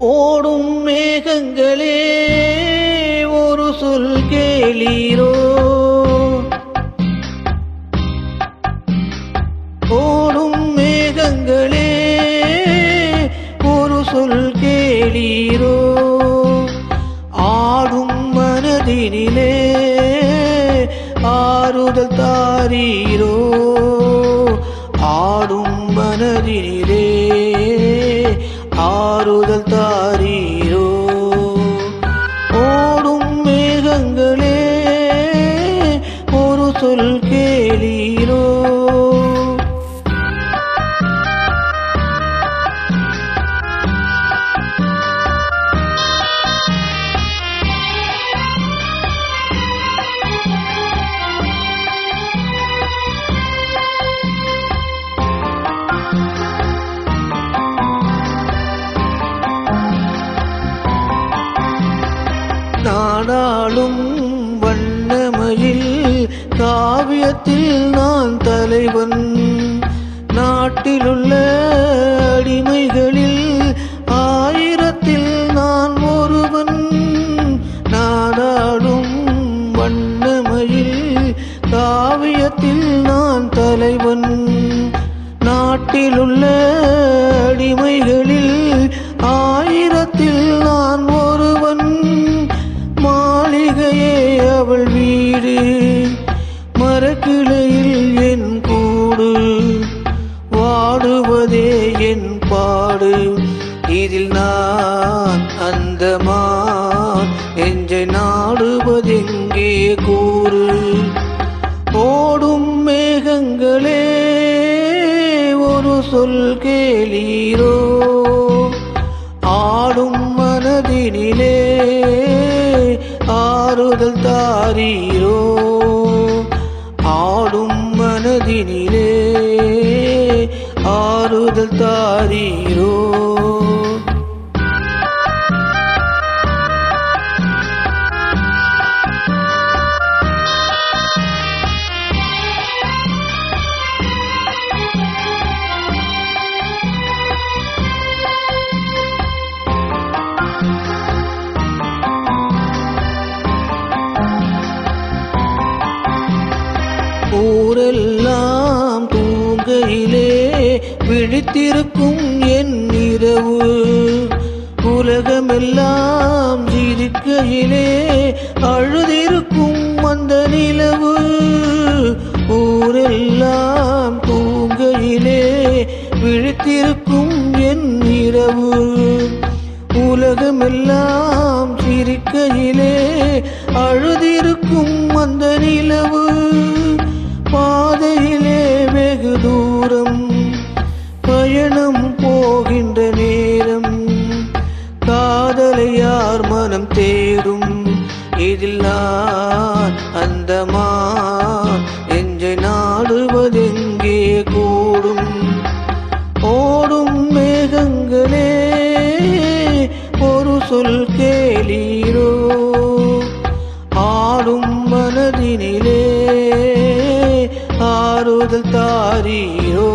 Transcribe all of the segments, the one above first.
ஓடும் மேகங்களே ஒரு சொல் கேளீரோ, ஓடும் மேகங்களே ஒரு சொல் கேளீரோ, ஆடும் மனதினிலே ஆறுதல் தாரீரோ, ஆடும் மனதினிலே ஆறுதல் தாரீரோ. ஓடும் மேகங்களே ஒரு சொல் கேளீரோ. நாடாளும் வண்ணமயில் காவியத்தில் நான் தலைவன், நாட்டிலுள்ள அடிமைகளில் ஆயிரத்தில் நான் ஒருவன். நாடாளும் வண்ணமயில் காவியத்தில் நான் தலைவன், நாட்டிலுள்ள அடிமைகளில் ஆயிரத்தில் நான் ஒருவன். மாளிகையே அவள் வீடு, மரக்கிளையில் என் கூடு, வாடுவதே என் பாடு. இதில் நான் அந்தமான் நெஞ்சை நாடுவதெங்கே கூறு. ஓடும் மேகங்களே ஒரு சொல் கேளீரோ, ஆடும் மனதினிலே ஆறுதல் தாரீரோ, ஆடும் மனதினிலே ஆறுதல் தாரீரோ. ஊரெல்லாம் தூங்கையிலே விழித்திருக்கும் என் இரவு, உலகமெல்லாம் சிரிக்கையிலே அழுதிருக்கும் அந்த நிலவு. ஊரெல்லாம் தூங்கையிலே விழித்திருக்கும் என் இரவு, உலகமெல்லாம் சிரிக்கையிலே அழுதிருக்கும் அந்த நிலவு. பாதையிலே வெகு தூரம் பயணம் போகின்ற நேரம், காதலை யார் மனம் தேடும், இதில் நான் அந்தமான் நெஞ்சை நாடுவதெங்கே கூடும். ஓடும் மேகங்களே ஒரு சொல் கேளீரோ, ஆடும் மனதினிலே ஆறுதல் தாரீரோ,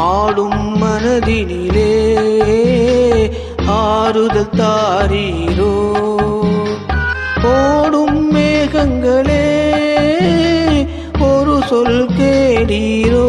ஆடும் மனதினிலே ஆறுதல் தாரீரோ. ஓடும் மேகங்களே ஒரு சொல் கேளீரோ.